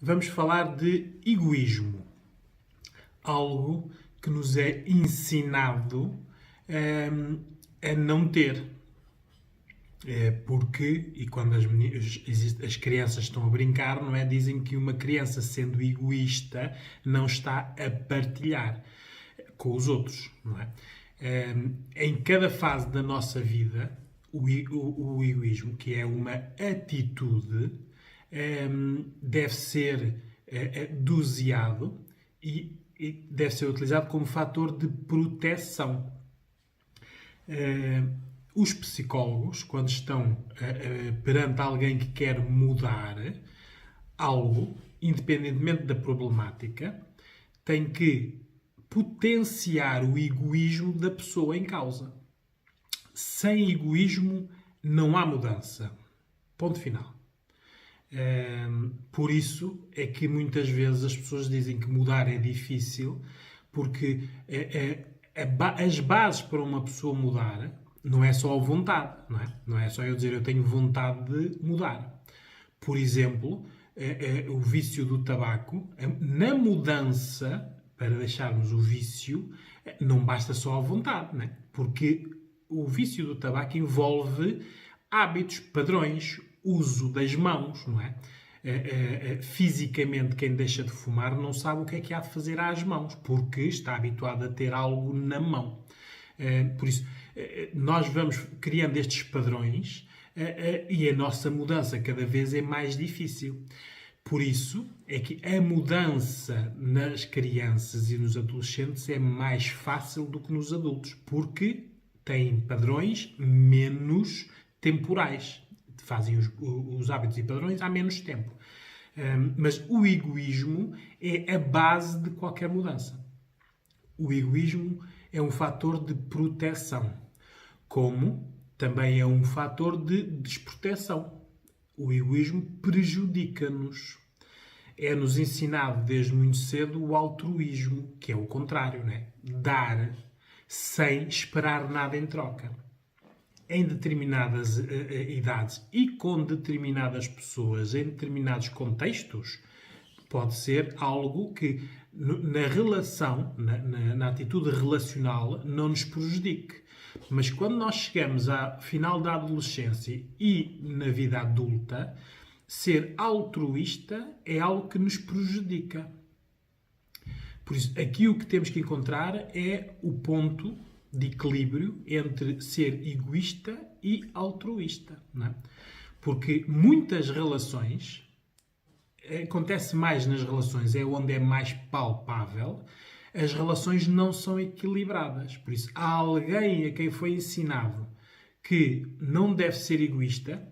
vamos falar de egoísmo. Algo que nos é ensinado a não ter. Porque, e quando as crianças estão a brincar, não é? Dizem que uma criança, sendo egoísta, não está a partilhar com os outros, não é? Em cada fase da nossa vida, o egoísmo, que é uma atitude, deve ser doseado e deve ser utilizado como fator de proteção. Os psicólogos, quando estão perante alguém que quer mudar algo, independentemente da problemática, têm que potenciar o egoísmo da pessoa em causa. Sem egoísmo não há mudança. Ponto final. Por isso é que muitas vezes as pessoas dizem que mudar é difícil, porque as bases para uma pessoa mudar não é só a vontade, não é? Não é só eu dizer eu tenho vontade de mudar. Por exemplo, o vício do tabaco, na mudança, para deixarmos o vício, não basta só a vontade, não é? Porque o vício do tabaco envolve hábitos, padrões, uso das mãos, não é? Fisicamente, quem deixa de fumar não sabe o que há de fazer às mãos, porque está habituado a ter algo na mão. Por isso, nós vamos criando estes padrões e a nossa mudança cada vez é mais difícil. Por isso é que a mudança nas crianças e nos adolescentes é mais fácil do que nos adultos, porque têm padrões menos temporais. Fazem os hábitos e padrões há menos tempo. Mas o egoísmo é a base de qualquer mudança. O egoísmo é um fator de proteção, como também é um fator de desproteção. O egoísmo prejudica-nos. É-nos ensinado desde muito cedo o altruísmo, que é o contrário, né? Dar sem esperar nada em troca. Em determinadas idades e com determinadas pessoas, em determinados contextos, pode ser algo que na relação, na atitude relacional, não nos prejudique. Mas quando nós chegamos ao final da adolescência e na vida adulta, ser altruísta é algo que nos prejudica. Por isso, aqui o que temos que encontrar é o ponto de equilíbrio entre ser egoísta e altruísta. Não é? Porque muitas relações, acontece mais nas relações, é onde é mais palpável, as relações não são equilibradas. Por isso, há alguém a quem foi ensinado que não deve ser egoísta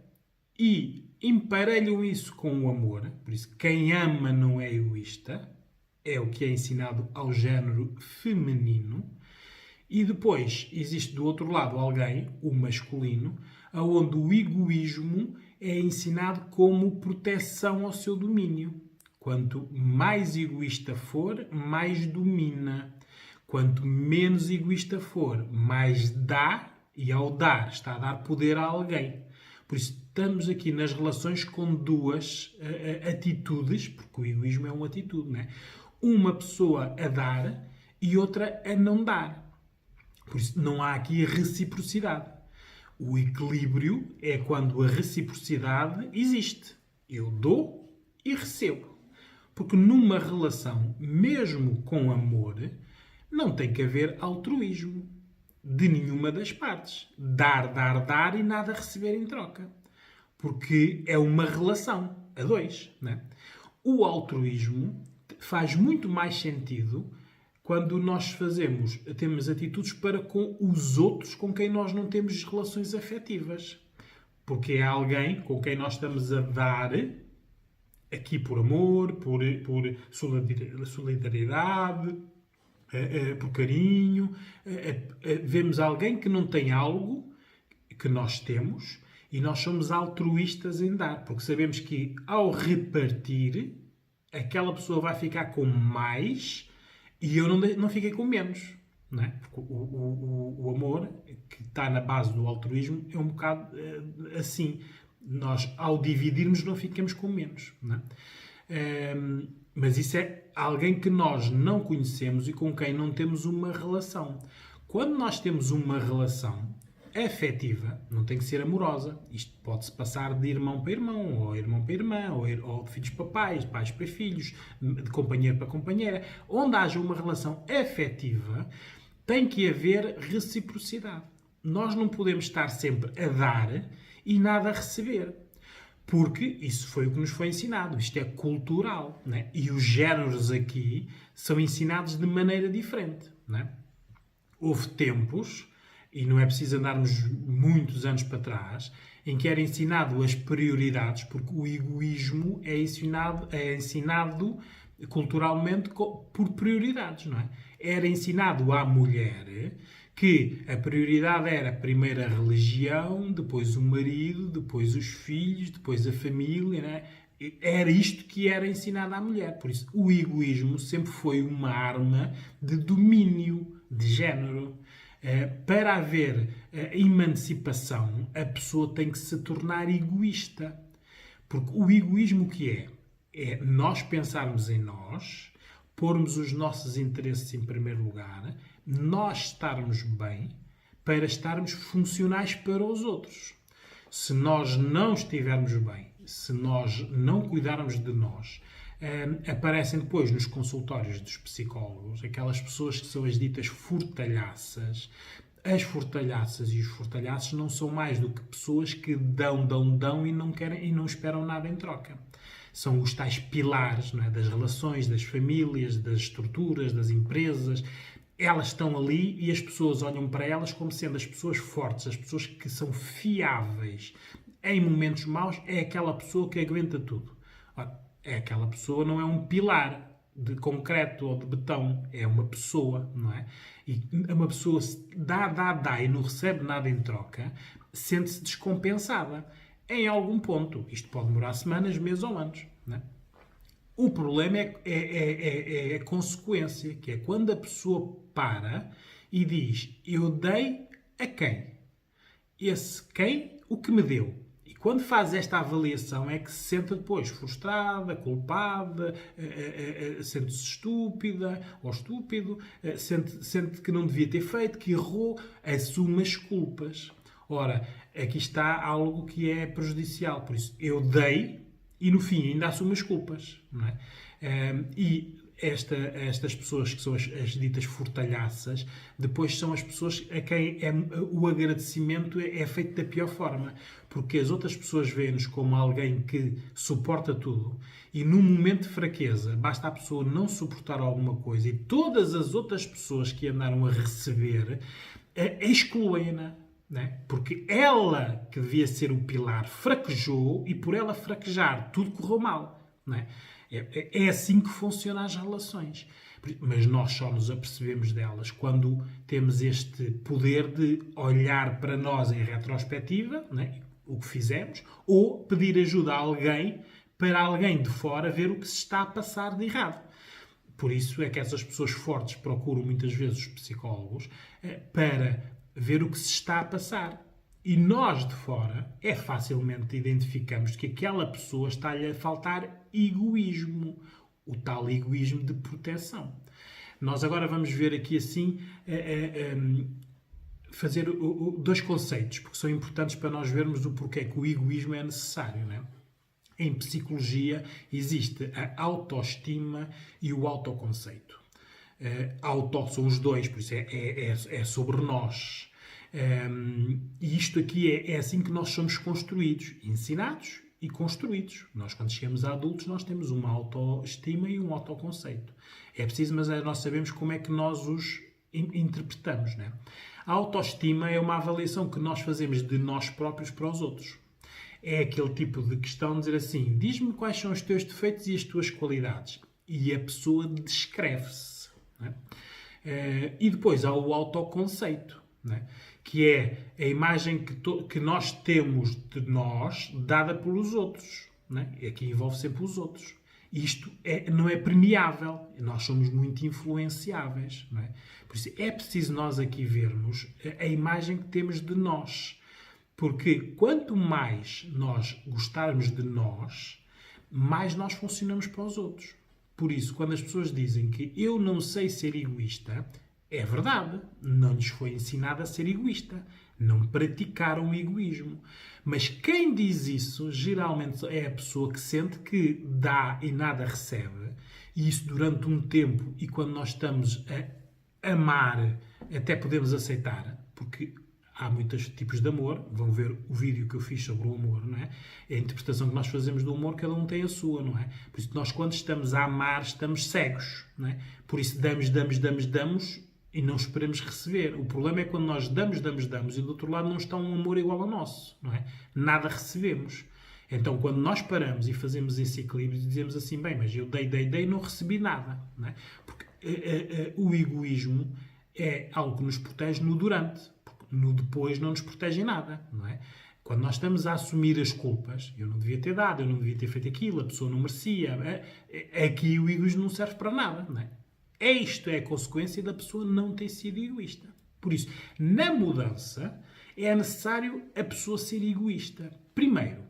e emparelham isso com o amor. Por isso, quem ama não é egoísta, é o que é ensinado ao género feminino. E depois existe do outro lado alguém, o masculino, onde o egoísmo é ensinado como proteção ao seu domínio. Quanto mais egoísta for, mais domina. Quanto menos egoísta for, mais dá, e ao dar, está a dar poder a alguém. Por isso, estamos aqui nas relações com duas atitudes, porque o egoísmo é uma atitude, não é? Uma pessoa a dar e outra a não dar. Por isso, não há aqui a reciprocidade. O equilíbrio é quando a reciprocidade existe. Eu dou e recebo. Porque numa relação, mesmo com amor, não tem que haver altruísmo de nenhuma das partes. Dar, dar, dar e nada receber em troca. Porque é uma relação a dois. Não é? O altruísmo faz muito mais sentido quando nós temos atitudes para com os outros com quem nós não temos relações afetivas. Porque é alguém com quem nós estamos a dar, aqui por amor, por solidariedade, por carinho. Vemos alguém que não tem algo que nós temos e nós somos altruístas em dar. Porque sabemos que ao repartir, aquela pessoa vai ficar com mais e eu não fiquei com menos. Não é? Porque o amor, que está na base do altruísmo, é um bocado assim. Nós, ao dividirmos, não ficamos com menos. Não Mas isso é alguém que nós não conhecemos e com quem não temos uma relação. Quando nós temos uma relação afetiva, não tem que ser amorosa. Isto pode-se passar de irmão para irmão, ou irmão para irmã, ou de filhos para pais, pais para filhos, de companheiro para companheira. Onde haja uma relação afetiva, tem que haver reciprocidade. Nós não podemos estar sempre a dar e nada a receber. Porque isso foi o que nos foi ensinado. Isto é cultural. Né? E os géneros aqui são ensinados de maneira diferente. Né? Houve tempos, e não é preciso andarmos muitos anos para trás, em que era ensinado as prioridades, porque o egoísmo é ensinado culturalmente por prioridades. Não é? Era ensinado à mulher que a prioridade era primeiro a religião, depois o marido, depois os filhos, depois a família, né? Era isto que era ensinado à mulher. Por isso, o egoísmo sempre foi uma arma de domínio de género. Para haver emancipação, a pessoa tem que se tornar egoísta. Porque o egoísmo o que é? É nós pensarmos em nós, pormos os nossos interesses em primeiro lugar, nós estarmos bem para estarmos funcionais para os outros. Se nós não estivermos bem, se nós não cuidarmos de nós, aparecem depois nos consultórios dos psicólogos aquelas pessoas que são as ditas fortalhaças. As fortalhaças e os fortalhaços não são mais do que pessoas que dão e não querem e não esperam nada em troca. São os tais pilares, não é? Das relações, das famílias, das estruturas, das empresas. Elas estão ali e as pessoas olham para elas como sendo as pessoas fortes, as pessoas que são fiáveis. Em momentos maus, é aquela pessoa que aguenta tudo. Ora, aquela pessoa não é um pilar de concreto ou de betão, é uma pessoa, não é? E uma pessoa dá e não recebe nada em troca, sente-se descompensada. Em algum ponto. Isto pode demorar semanas, meses ou anos, não é? O problema é a consequência, que é quando a pessoa para e diz: eu dei a quem? Esse quem, o que me deu. E quando faz esta avaliação é que se sente depois frustrada, culpada, sente-se estúpida ou estúpido, sente que não devia ter feito, que errou, assume as culpas. Ora, aqui está algo que é prejudicial. Por isso, eu dei e no fim ainda assumo as culpas. Não é? E estas pessoas que são as ditas fortalhaças, depois são as pessoas a quem o agradecimento é feito da pior forma. Porque as outras pessoas veem-nos como alguém que suporta tudo e num momento de fraqueza basta a pessoa não suportar alguma coisa e todas as outras pessoas que andaram a receber excluem-na. Né? Porque ela, que devia ser o pilar, fraquejou e por ela fraquejar tudo correu mal. Né? É assim que funcionam as relações. Mas nós só nos apercebemos delas quando temos este poder de olhar para nós em retrospectiva, né? O que fizemos, ou pedir ajuda a alguém para alguém de fora ver o que se está a passar de errado. Por isso é que essas pessoas fortes procuram muitas vezes os psicólogos para ver o que se está a passar. E nós de fora facilmente identificamos que aquela pessoa está-lhe a faltar egoísmo, o tal egoísmo de proteção. Nós agora vamos ver aqui assim, fazer dois conceitos, porque são importantes para nós vermos o porquê que o egoísmo é necessário. Não é? Em psicologia existe a autoestima e o autoconceito. Auto são os dois, por isso é sobre nós. E isto aqui é assim que nós somos construídos, ensinados e construídos. Nós, quando chegamos a adultos, nós temos uma autoestima e um autoconceito. É preciso, mas nós sabemos como é que nós os interpretamos. Né? A autoestima é uma avaliação que nós fazemos de nós próprios para os outros. É aquele tipo de questão de dizer assim: diz-me quais são os teus defeitos e as tuas qualidades. E a pessoa descreve-se. Né? E depois há o autoconceito, né? Que é a imagem que nós temos de nós dada pelos outros. Né? E aqui envolve sempre os outros. Isto não é premiável. Nós somos muito influenciáveis. Não é? Por isso é preciso nós aqui vermos a imagem que temos de nós. Porque quanto mais nós gostarmos de nós, mais nós funcionamos para os outros. Por isso, quando as pessoas dizem que eu não sei ser egoísta, é verdade. Não lhes foi ensinado a ser egoísta. Não praticaram o egoísmo. Mas quem diz isso, geralmente é a pessoa que sente que dá e nada recebe. E isso durante um tempo, e quando nós estamos a amar, até podemos aceitar, porque há muitos tipos de amor. Vão ver o vídeo que eu fiz sobre o amor, não é? É a interpretação que nós fazemos do amor, cada um tem a sua, não é? Por isso, nós quando estamos a amar, estamos cegos, não é? Por isso, damos e não esperamos receber. O problema é quando nós damos e do outro lado não está um amor igual ao nosso, não é? Nada recebemos. Então, quando nós paramos e fazemos esse equilíbrio, dizemos assim, bem, mas eu dei e não recebi nada, não é? Porque o egoísmo é algo que nos protege no durante, porque no depois não nos protege em nada, não é? Quando nós estamos a assumir as culpas, eu não devia ter dado, eu não devia ter feito aquilo, a pessoa não merecia, aqui o egoísmo não serve para nada, não é? Isto é a consequência da pessoa não ter sido egoísta. Por isso, na mudança, é necessário a pessoa ser egoísta. Primeiro,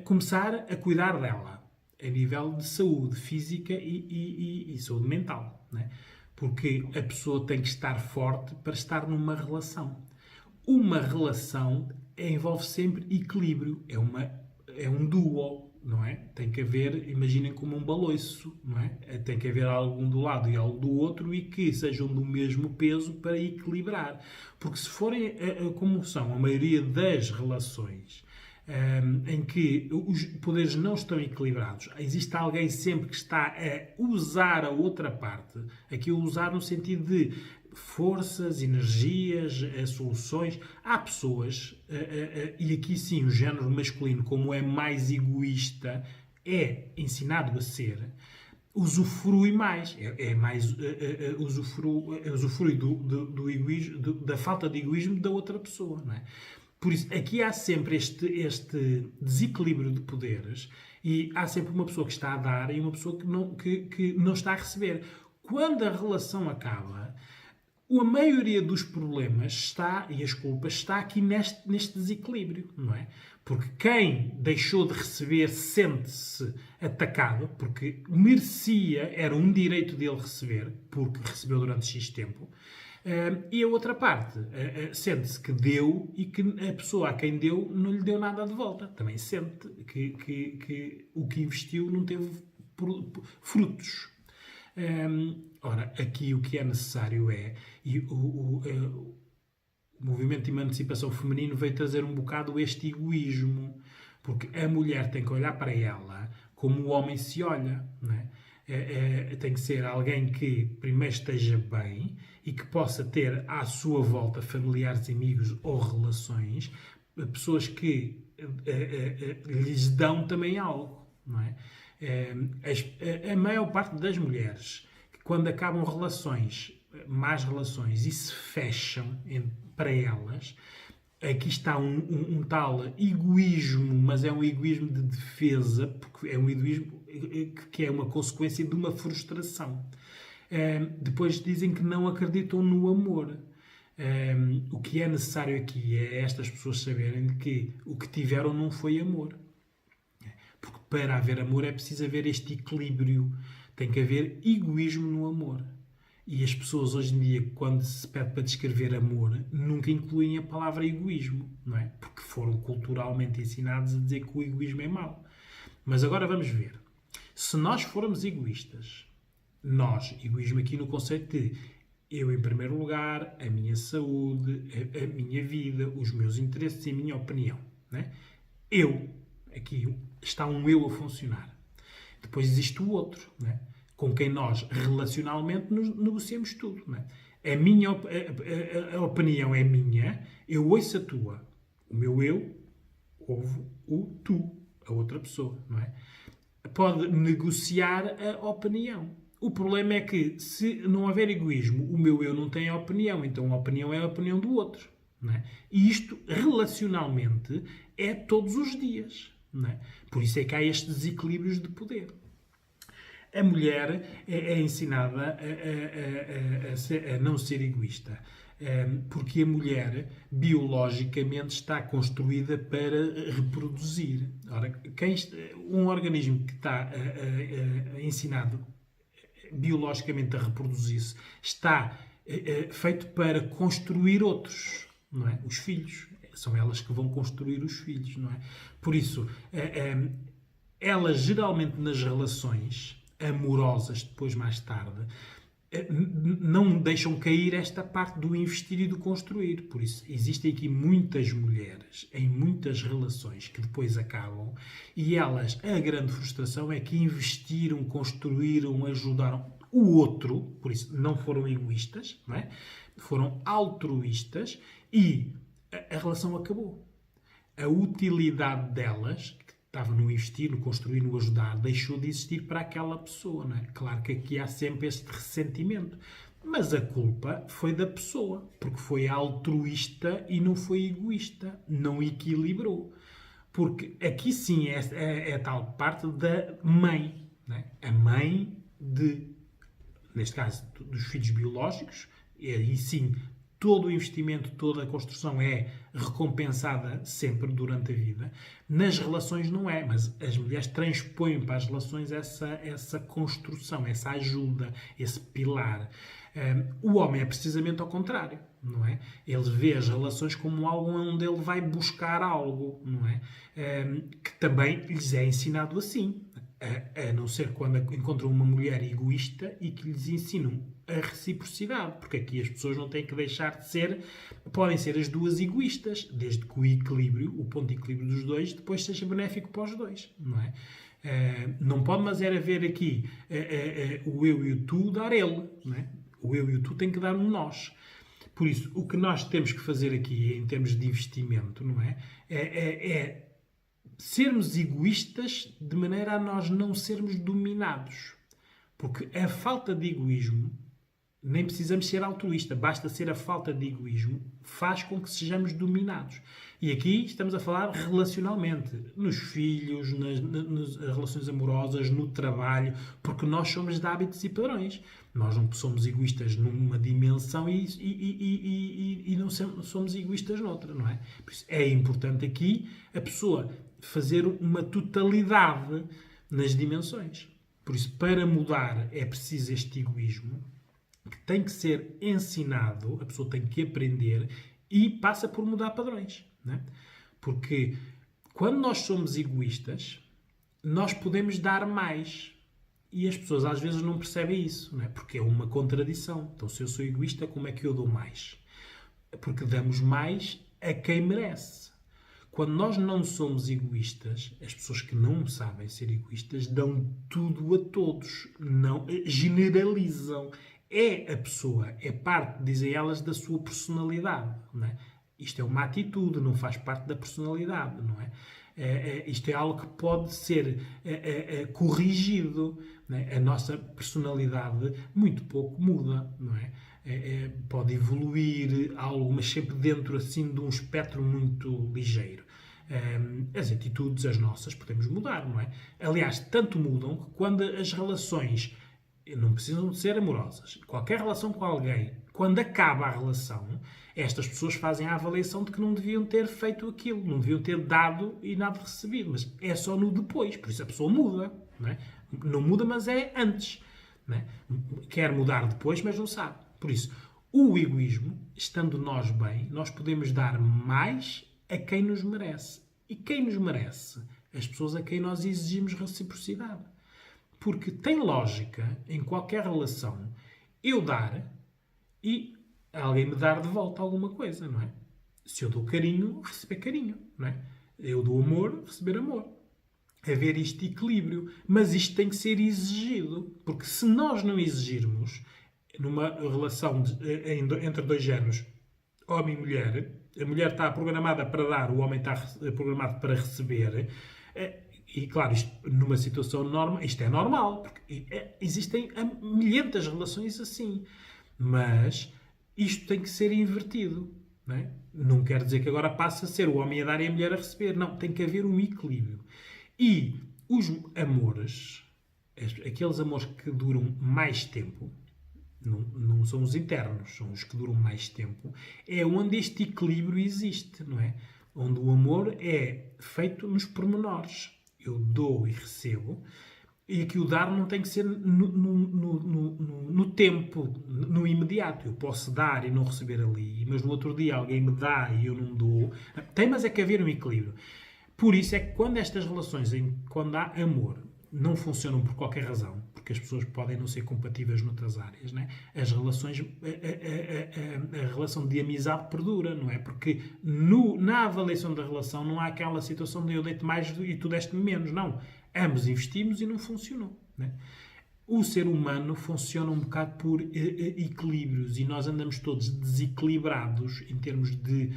começar a cuidar dela, a nível de saúde física e saúde mental, não é? Porque a pessoa tem que estar forte para estar numa relação. Uma relação envolve sempre equilíbrio, é um duo, não é? Tem que haver, imaginem como um baloiço, não é? Tem que haver algum do lado e algo do outro e que sejam do mesmo peso para equilibrar. Porque se forem, como são a maioria das relações, em que os poderes não estão equilibrados, existe alguém sempre que está a usar a outra parte, aqui a usar no sentido de forças, energias, soluções. Há pessoas, e aqui sim o género masculino, como é mais egoísta, é ensinado a ser, usufrui mais, usufrui do egoísmo, da falta de egoísmo da outra pessoa, não é? Por isso, aqui há sempre este desequilíbrio de poderes e há sempre uma pessoa que está a dar e uma pessoa que não está a receber. Quando a relação acaba, a maioria dos problemas está, e as culpas, está aqui neste desequilíbrio, não é? Porque quem deixou de receber sente-se atacado, porque merecia, era um direito dele receber, porque recebeu durante X tempo. E a outra parte sente-se que deu e que a pessoa a quem deu não lhe deu nada de volta. Também sente que o que investiu não teve frutos. Ora, aqui o que é necessário e o movimento de emancipação feminino veio trazer um bocado este egoísmo, porque a mulher tem que olhar para ela como o homem se olha, não é? Tem que ser alguém que primeiro esteja bem e que possa ter à sua volta familiares, amigos ou relações, pessoas que lhes dão também algo, não é? A maior parte das mulheres, quando acabam relações, más relações, e se fecham para elas, aqui está um tal egoísmo, mas é um egoísmo de defesa, porque é um egoísmo que é uma consequência de uma frustração. Depois dizem que não acreditam no amor. O que é necessário aqui é estas pessoas saberem que o que tiveram não foi amor. Porque para haver amor é preciso haver este equilíbrio. Tem que haver egoísmo no amor. E as pessoas hoje em dia, quando se pede para descrever amor, nunca incluem a palavra egoísmo, não é? Porque foram culturalmente ensinados a dizer que o egoísmo é mau. Mas agora vamos ver. Se nós formos egoístas, egoísmo aqui no conceito de eu em primeiro lugar, a minha saúde, a minha vida, os meus interesses e a minha opinião, não é? Aqui está um eu a funcionar. Depois existe o outro, não é? Com quem nós relacionalmente negociamos tudo. Não é? A opinião é minha, eu ouço a tua. O meu eu ouve o tu, a outra pessoa. Não é? Pode negociar a opinião. O problema é que, se não houver egoísmo, o meu eu não tem a opinião, então a opinião é a opinião do outro. Não é? E isto, relacionalmente, é todos os dias. Não é? Por isso é que há estes desequilíbrios de poder. A mulher é ensinada a não ser egoísta. Porque a mulher, biologicamente, está construída para reproduzir. Ora, um organismo que está ensinado biologicamente a reproduzir-se está feito para construir outros, não é? Os filhos. São elas que vão construir os filhos, não é? Por isso, elas geralmente nas relações amorosas, depois mais tarde, não deixam cair esta parte do investir e do construir. Por isso, existem aqui muitas mulheres em muitas relações que depois acabam e elas, a grande frustração é que investiram, construíram, ajudaram o outro, por isso não foram egoístas, não é? Foram altruístas e a relação acabou. A utilidade delas, que estava no investir, no construir, no ajudar, deixou de existir para aquela pessoa, não é? Claro que aqui há sempre este ressentimento, mas a culpa foi da pessoa, porque foi altruísta e não foi egoísta, não equilibrou. Porque aqui sim é tal parte da mãe, não é? A mãe neste caso, dos filhos biológicos, e aí sim todo o investimento, toda a construção é recompensada sempre durante a vida. Nas relações não é, mas as mulheres transpõem para as relações essa construção, essa ajuda, esse pilar. O homem é precisamente ao contrário, não é? Ele vê as relações como algo onde ele vai buscar algo, não é? Que também lhes é ensinado assim. A não ser quando encontram uma mulher egoísta e que lhes ensinam a reciprocidade, porque aqui as pessoas não têm que deixar de ser, podem ser as duas egoístas, desde que o equilíbrio, o ponto de equilíbrio dos dois, depois seja benéfico para os dois, não é? Não pode, mas era haver aqui o eu e o tu dar ele, não é? O eu e o tu tem que dar um nós. Por isso, o que nós temos que fazer aqui em termos de investimento, não é? É sermos egoístas de maneira a nós não sermos dominados. Porque a falta de egoísmo, nem precisamos ser altruísta, basta ser a falta de egoísmo, faz com que sejamos dominados. E aqui estamos a falar relacionalmente, nos filhos, nas relações amorosas, no trabalho, porque nós somos de hábitos e padrões. Nós não somos egoístas numa dimensão e não somos egoístas noutra, não é? Por isso é importante aqui a pessoa fazer uma totalidade nas dimensões. Por isso, para mudar, é preciso este egoísmo, que tem que ser ensinado, a pessoa tem que aprender e passa por mudar padrões. Não é? Porque quando nós somos egoístas, nós podemos dar mais. E as pessoas às vezes não percebem isso, não é? Porque é uma contradição. Então, se eu sou egoísta, como é que eu dou mais? Porque damos mais a quem merece. Quando nós não somos egoístas, as pessoas que não sabem ser egoístas dão tudo a todos, não generalizam. É a pessoa, é parte, dizem elas, da sua personalidade. Não é? Isto é uma atitude, não faz parte da personalidade, não é? Isto é algo que pode ser corrigido. Não é? A nossa personalidade muito pouco muda, não é? Pode evoluir algo, mas sempre dentro assim de um espectro muito ligeiro. As atitudes, as nossas, podemos mudar, não é? Aliás, tanto mudam que quando as relações não precisam de ser amorosas, qualquer relação com alguém, quando acaba a relação, estas pessoas fazem a avaliação de que não deviam ter feito aquilo, não deviam ter dado e nada recebido, mas é só no depois, por isso a pessoa muda, não é? Não muda, mas é antes, não é? Quer mudar depois, mas não sabe. Por isso, o egoísmo, estando nós bem, nós podemos dar mais a quem nos merece. E quem nos merece? As pessoas a quem nós exigimos reciprocidade. Porque tem lógica, em qualquer relação, eu dar e alguém me dar de volta alguma coisa, não é? Se eu dou carinho, receber carinho, não é? Eu dou amor, receber amor. Haver este equilíbrio. Mas isto tem que ser exigido. Porque se nós não exigirmos, numa relação entre dois géneros, homem e mulher, a mulher está programada para dar, o homem está programado para receber, e claro, isto, numa situação normal, isto é normal, porque existem milhentas relações assim, mas isto tem que ser invertido. Não é? Não quer dizer que agora passe a ser o homem a dar e a mulher a receber, não, tem que haver um equilíbrio. E os amores, aqueles amores que duram mais tempo, não são os internos, são os que duram mais tempo, é onde este equilíbrio existe, não é? Onde o amor é feito nos pormenores. Eu dou e recebo, e aqui o dar não tem que ser no tempo, no imediato. Eu posso dar e não receber ali, mas no outro dia alguém me dá e eu não dou. Mas é que haver um equilíbrio. Por isso é que quando estas relações, quando há amor, não funcionam por qualquer razão, porque as pessoas podem não ser compatíveis noutras áreas, não é? As relações, a relação de amizade perdura, não é? Porque na avaliação da relação não há aquela situação de eu dei-te mais e tu deste-me menos, não. Ambos investimos e não funcionou, não é? O ser humano funciona um bocado por equilíbrios e nós andamos todos desequilibrados em termos de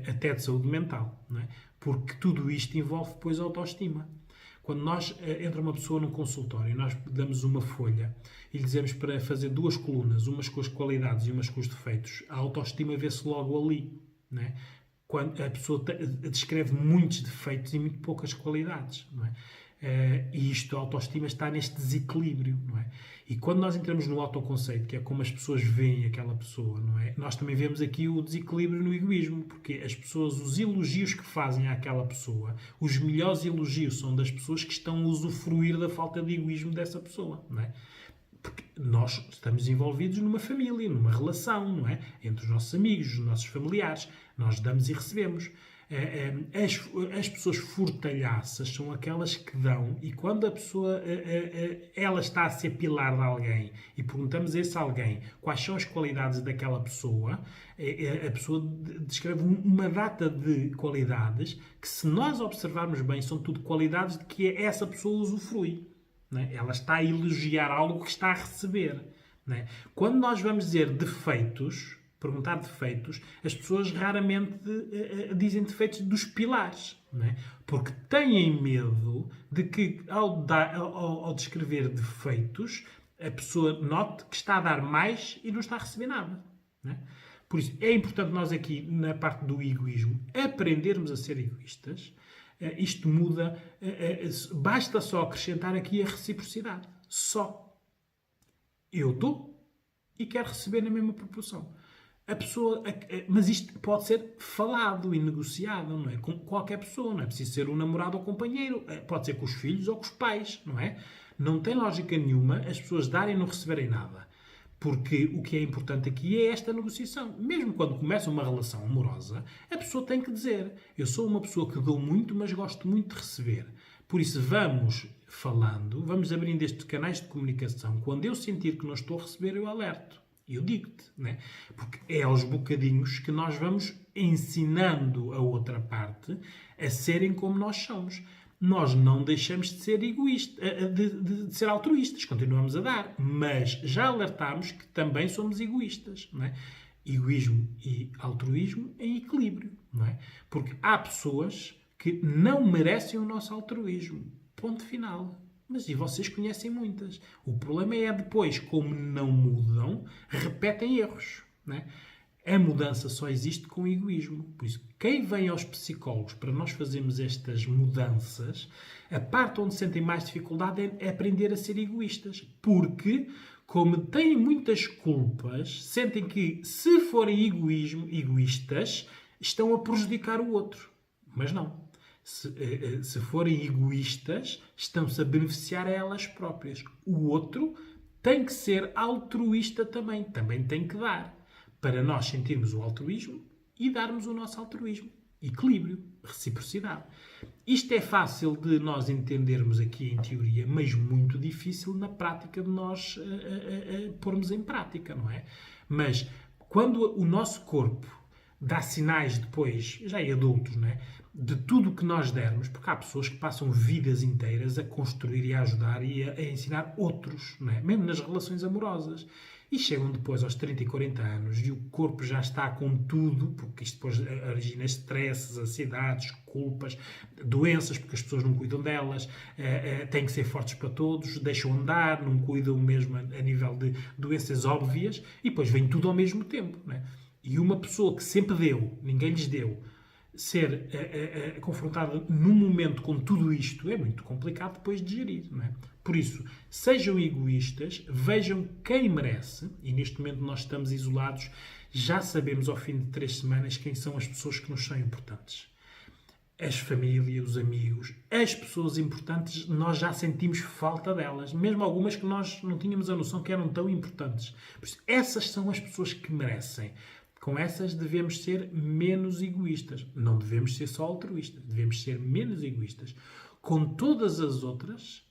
até de saúde mental, não é? Porque tudo isto envolve depois a autoestima. Quando entra uma pessoa num consultório e nós damos uma folha e lhe dizemos para fazer 2 colunas, umas com as qualidades e umas com os defeitos, a autoestima vê-se logo ali, não é? Quando a pessoa descreve muitos defeitos e muito poucas qualidades, não é? E isto, a autoestima está neste desequilíbrio, não é? E quando nós entramos no autoconceito, que é como as pessoas veem aquela pessoa, não é? Nós também vemos aqui o desequilíbrio no egoísmo, porque as pessoas, os elogios que fazem àquela pessoa, os melhores elogios são das pessoas que estão a usufruir da falta de egoísmo dessa pessoa, não é? Porque nós estamos envolvidos numa família, numa relação, não é? Entre os nossos amigos, os nossos familiares. Nós damos e recebemos. As pessoas furtalhaças são aquelas que dão e quando a pessoa ela está a ser pilar de alguém e perguntamos a esse alguém quais são as qualidades daquela pessoa, a pessoa descreve uma data de qualidades que, se nós observarmos bem, são tudo qualidades de que essa pessoa usufrui. Não é? Ela está a elogiar algo que está a receber. Não é? Quando nós vamos dizer defeitos, perguntar defeitos, as pessoas raramente dizem defeitos dos pilares, não é? Porque têm medo de que, ao descrever defeitos, a pessoa note que está a dar mais e não está a receber nada. Não é? Por isso, é importante nós aqui, na parte do egoísmo, aprendermos a ser egoístas. Isto muda, basta só acrescentar aqui a reciprocidade. Só. Eu dou e quero receber na mesma proporção. A pessoa, mas isto pode ser falado e negociado, não é? Com qualquer pessoa, não é preciso ser um namorado ou companheiro, pode ser com os filhos ou com os pais, não é? Não tem lógica nenhuma as pessoas darem e não receberem nada. Porque o que é importante aqui é esta negociação. Mesmo quando começa uma relação amorosa, a pessoa tem que dizer: eu sou uma pessoa que dou muito, mas gosto muito de receber. Por isso, vamos falando, vamos abrindo estes canais de comunicação. Quando eu sentir que não estou a receber, eu alerto. Eu digo-te, né? Porque é aos bocadinhos que nós vamos ensinando a outra parte a serem como nós somos. Nós não deixamos de ser egoístas, de ser altruístas, continuamos a dar, mas já alertámos que também somos egoístas, não é? Egoísmo e altruísmo em equilíbrio, não é? Porque há pessoas que não merecem o nosso altruísmo. Ponto final. Mas e vocês conhecem muitas. O problema é depois, como não mudam, repetem erros. Não é? A mudança só existe com egoísmo. Por isso, quem vem aos psicólogos para nós fazermos estas mudanças, a parte onde sentem mais dificuldade é aprender a ser egoístas. Porque, como têm muitas culpas, sentem que, se forem egoístas, estão a prejudicar o outro. Mas não. Se forem egoístas, estão-se a beneficiar a elas próprias. O outro tem que ser altruísta também tem que dar, para nós sentirmos o altruísmo e darmos o nosso altruísmo. Equilíbrio, reciprocidade. Isto é fácil de nós entendermos aqui em teoria, mas muito difícil na prática de nós pormos em prática, não é? Mas quando o nosso corpo dá sinais depois, já em adultos, não é? De tudo o que nós dermos, porque há pessoas que passam vidas inteiras a construir e a ajudar e a ensinar outros, não é? Mesmo nas relações amorosas. E chegam depois aos 30 e 40 anos e o corpo já está com tudo, porque isto depois origina estresses, ansiedades, culpas, doenças, porque as pessoas não cuidam delas, têm que ser fortes para todos, deixam andar, não cuidam mesmo a nível de doenças óbvias, e depois vem tudo ao mesmo tempo, não é? E uma pessoa que sempre deu, ninguém lhes deu, ser confrontada num momento com tudo isto é muito complicado depois de gerir, não é? Por isso, sejam egoístas, vejam quem merece, e neste momento nós estamos isolados, já sabemos ao fim de 3 semanas quem são as pessoas que nos são importantes. As famílias, os amigos, as pessoas importantes, nós já sentimos falta delas, mesmo algumas que nós não tínhamos a noção que eram tão importantes. Por isso, essas são as pessoas que merecem. Com essas devemos ser menos egoístas. Não devemos ser só altruístas, devemos ser menos egoístas. Com todas as outras,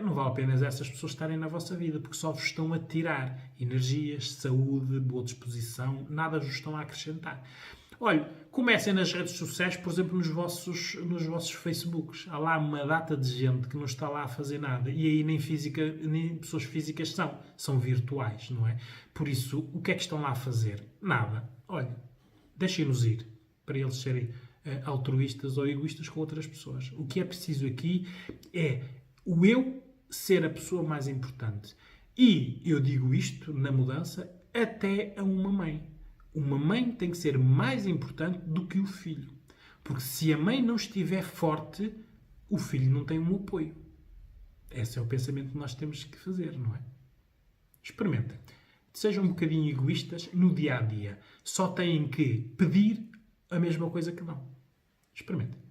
não vale a pena essas pessoas estarem na vossa vida, porque só vos estão a tirar energias, saúde, boa disposição, nada vos estão a acrescentar. Olha, comecem nas redes sociais, por exemplo, nos vossos Facebooks. Há lá uma data de gente que não está lá a fazer nada. E aí nem pessoas físicas são virtuais, não é? Por isso, o que é que estão lá a fazer? Nada. Olha, deixem-nos ir para eles serem altruístas ou egoístas com outras pessoas. O que é preciso aqui é o eu ser a pessoa mais importante. E eu digo isto na mudança até a uma mãe. Uma mãe tem que ser mais importante do que o filho. Porque se a mãe não estiver forte, o filho não tem um apoio. Esse é o pensamento que nós temos que fazer, não é? Experimentem. Sejam um bocadinho egoístas no dia a dia. Só têm que pedir a mesma coisa que dão. Experimentem.